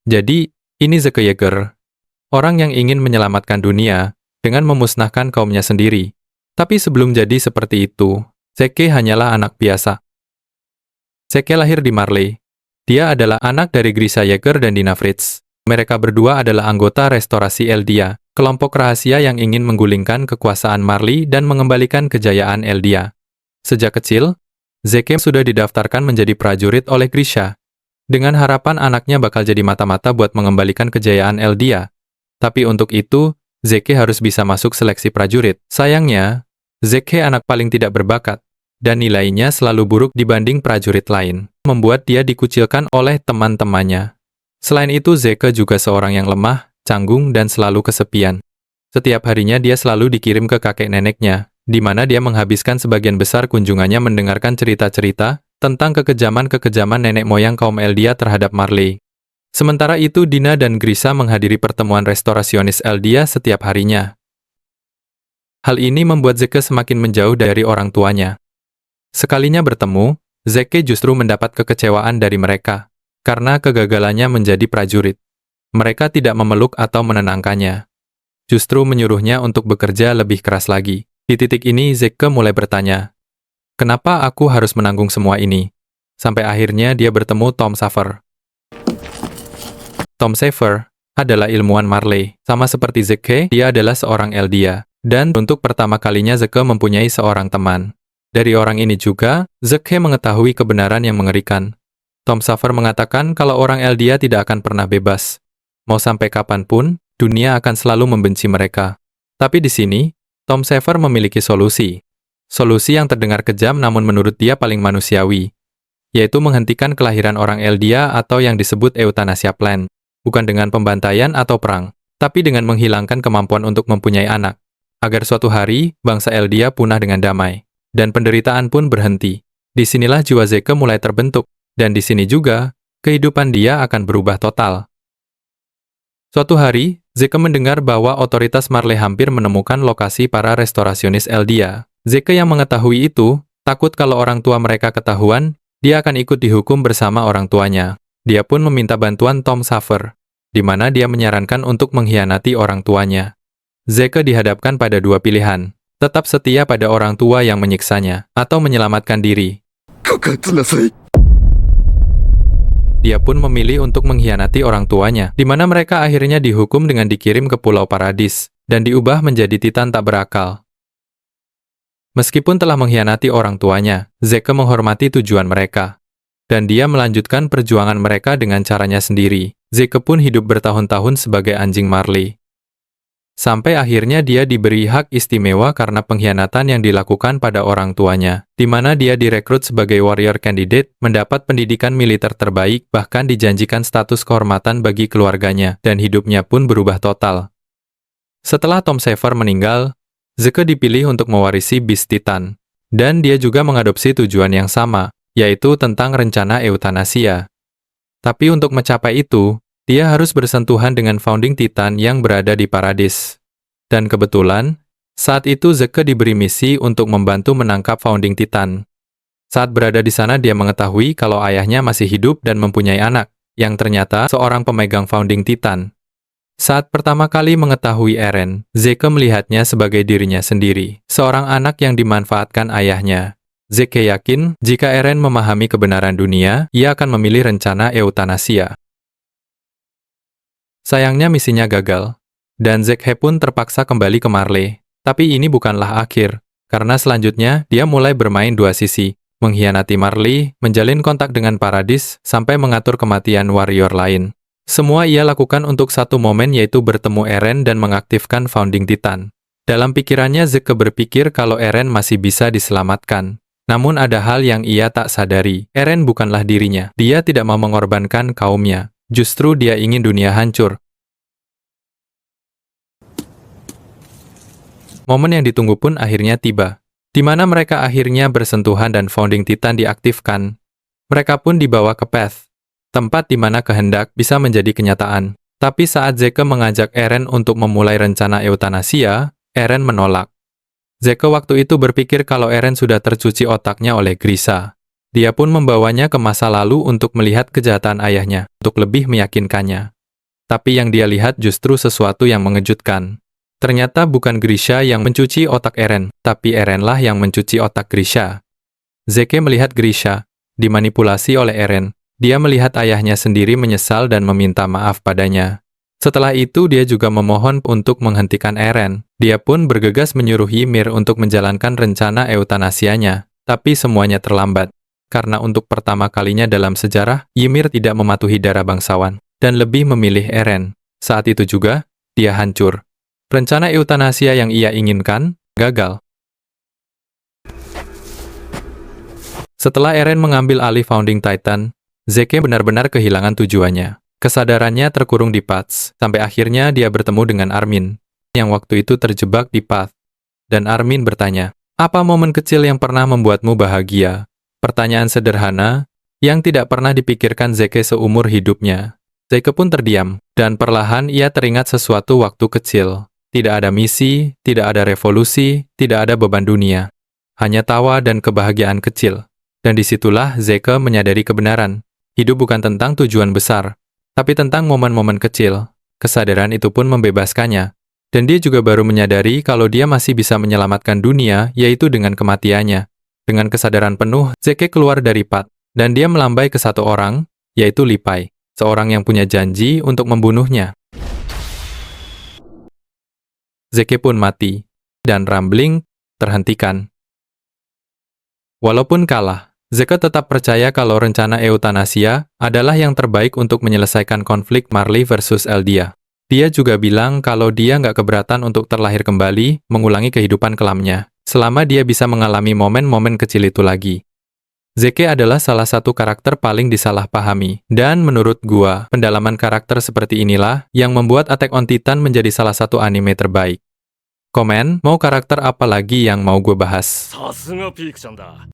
Jadi, ini Zeke Yeager, orang yang ingin menyelamatkan dunia dengan memusnahkan kaumnya sendiri. Tapi sebelum jadi seperti itu, Zeke hanyalah anak biasa. Zeke lahir di Marley. Dia adalah anak dari Grisa Yeager dan Dina Fritz. Mereka berdua adalah anggota restorasi Eldia, kelompok rahasia yang ingin menggulingkan kekuasaan Marley dan mengembalikan kejayaan Eldia. Sejak kecil, Zeke sudah didaftarkan menjadi prajurit oleh Grisha, dengan harapan anaknya bakal jadi mata-mata buat mengembalikan kejayaan Eldia. Tapi untuk itu, Zeke harus bisa masuk seleksi prajurit. Sayangnya, Zeke anak paling tidak berbakat, dan nilainya selalu buruk dibanding prajurit lain, membuat dia dikucilkan oleh teman-temannya. Selain itu, Zeke juga seorang yang lemah, canggung, dan selalu kesepian. Setiap harinya dia selalu dikirim ke kakek neneknya, di mana dia menghabiskan sebagian besar kunjungannya mendengarkan cerita-cerita tentang kekejaman-kekejaman nenek moyang kaum Eldia terhadap Marley. Sementara itu, Dina dan Grisa menghadiri pertemuan restorasionis Eldia setiap harinya. Hal ini membuat Zeke semakin menjauh dari orang tuanya. Sekalinya bertemu, Zeke justru mendapat kekecewaan dari mereka, karena kegagalannya menjadi prajurit. Mereka tidak memeluk atau menenangkannya, justru menyuruhnya untuk bekerja lebih keras lagi. Di titik ini, Zeke mulai bertanya, kenapa aku harus menanggung semua ini? Sampai akhirnya dia bertemu Tom Safer. Tom Safer adalah ilmuwan Marley. Sama seperti Zeke, dia adalah seorang Eldia. Dan untuk pertama kalinya Zeke mempunyai seorang teman. Dari orang ini juga, Zeke mengetahui kebenaran yang mengerikan. Tom Safer mengatakan kalau orang Eldia tidak akan pernah bebas. Mau sampai kapanpun, dunia akan selalu membenci mereka. Tapi di sini, Tom Safer memiliki solusi. Solusi yang terdengar kejam namun menurut dia paling manusiawi, yaitu menghentikan kelahiran orang Eldia atau yang disebut euthanasia plan. Bukan dengan pembantaian atau perang, tapi dengan menghilangkan kemampuan untuk mempunyai anak, agar suatu hari bangsa Eldia punah dengan damai, dan penderitaan pun berhenti. Disinilah jiwa Zeke mulai terbentuk, dan di sini juga, kehidupan dia akan berubah total. Suatu hari, Zeke mendengar bahwa otoritas Marley hampir menemukan lokasi para restorasionis Eldia. Zeke yang mengetahui itu, takut kalau orang tua mereka ketahuan, dia akan ikut dihukum bersama orang tuanya. Dia pun meminta bantuan Tom Safer, di mana dia menyarankan untuk mengkhianati orang tuanya. Zeke dihadapkan pada dua pilihan, tetap setia pada orang tua yang menyiksanya, atau menyelamatkan diri. Dia pun memilih untuk mengkhianati orang tuanya, di mana mereka akhirnya dihukum dengan dikirim ke Pulau Paradis, dan diubah menjadi Titan tak berakal. Meskipun telah mengkhianati orang tuanya, Zeke menghormati tujuan mereka, dan dia melanjutkan perjuangan mereka dengan caranya sendiri. Zeke pun hidup bertahun-tahun sebagai anjing Marley. Sampai akhirnya dia diberi hak istimewa karena pengkhianatan yang dilakukan pada orang tuanya, di mana dia direkrut sebagai warrior candidate, mendapat pendidikan militer terbaik, bahkan dijanjikan status kehormatan bagi keluarganya, dan hidupnya pun berubah total. Setelah Tom Safer meninggal, Zeke dipilih untuk mewarisi Beast Titan, dan dia juga mengadopsi tujuan yang sama, yaitu tentang rencana euthanasia. Tapi untuk mencapai itu, dia harus bersentuhan dengan Founding Titan yang berada di Paradis. Dan kebetulan, saat itu Zeke diberi misi untuk membantu menangkap Founding Titan. Saat berada di sana dia mengetahui kalau ayahnya masih hidup dan mempunyai anak, yang ternyata seorang pemegang Founding Titan. Saat pertama kali mengetahui Eren, Zeke melihatnya sebagai dirinya sendiri, seorang anak yang dimanfaatkan ayahnya. Zeke yakin, jika Eren memahami kebenaran dunia, ia akan memilih rencana euthanasia. Sayangnya misinya gagal, dan Zeke pun terpaksa kembali ke Marley. Tapi ini bukanlah akhir, karena selanjutnya dia mulai bermain dua sisi, mengkhianati Marley, menjalin kontak dengan Paradis, sampai mengatur kematian warrior lain. Semua ia lakukan untuk satu momen yaitu bertemu Eren dan mengaktifkan Founding Titan. Dalam pikirannya Zeke berpikir kalau Eren masih bisa diselamatkan. Namun ada hal yang ia tak sadari, Eren bukanlah dirinya, dia tidak mau mengorbankan kaumnya. Justru dia ingin dunia hancur. Momen yang ditunggu pun akhirnya tiba, di mana mereka akhirnya bersentuhan dan Founding Titan diaktifkan. Mereka pun dibawa ke Path, tempat di mana kehendak bisa menjadi kenyataan. Tapi saat Zeke mengajak Eren untuk memulai rencana euthanasia, Eren menolak. Zeke waktu itu berpikir kalau Eren sudah tercuci otaknya oleh Grisa. Dia pun membawanya ke masa lalu untuk melihat kejahatan ayahnya, untuk lebih meyakinkannya Tapi yang dia lihat justru sesuatu yang mengejutkan. Ternyata bukan Grisha yang mencuci otak Eren, tapi Erenlah yang mencuci otak Grisha. Zeke melihat Grisha dimanipulasi oleh Eren. Dia melihat ayahnya sendiri menyesal dan meminta maaf padanya. Setelah itu dia juga memohon untuk menghentikan Eren. Dia pun bergegas menyuruh Ymir untuk menjalankan rencana eutanasianya. Tapi semuanya terlambat. Karena untuk pertama kalinya dalam sejarah, Ymir tidak mematuhi darah bangsawan dan lebih memilih Eren. Saat itu juga, dia hancur. Rencana eutanasia yang ia inginkan, gagal. Setelah Eren mengambil alih Founding Titan, Zeke benar-benar kehilangan tujuannya. Kesadarannya terkurung di Paths, sampai akhirnya dia bertemu dengan Armin, yang waktu itu terjebak di Path. Dan Armin bertanya, apa momen kecil yang pernah membuatmu bahagia? Pertanyaan sederhana, yang tidak pernah dipikirkan Zeke seumur hidupnya. Zeke pun terdiam, dan perlahan ia teringat sesuatu waktu kecil. Tidak ada misi, tidak ada revolusi, tidak ada beban dunia. Hanya tawa dan kebahagiaan kecil. Dan disitulah Zeke menyadari kebenaran. Hidup bukan tentang tujuan besar, tapi tentang momen-momen kecil. Kesadaran itu pun membebaskannya. Dan dia juga baru menyadari kalau dia masih bisa menyelamatkan dunia, yaitu dengan kematiannya. Dengan kesadaran penuh, Zeke keluar dari Path, dan dia melambai ke satu orang, yaitu Li Pai, seorang yang punya janji untuk membunuhnya. Zeke pun mati, dan Rumbling terhentikan. Walaupun kalah, Zeke tetap percaya kalau rencana eutanasia adalah yang terbaik untuk menyelesaikan konflik Marley versus Eldia. Dia juga bilang kalau dia nggak keberatan untuk terlahir kembali, mengulangi kehidupan kelamnya, selama dia bisa mengalami momen-momen kecil itu lagi. Zeke adalah salah satu karakter paling disalahpahami, dan menurut gua, pendalaman karakter seperti inilah yang membuat Attack on Titan menjadi salah satu anime terbaik. Komen, mau karakter apa lagi yang mau gue bahas? さすがピークちゃんだ。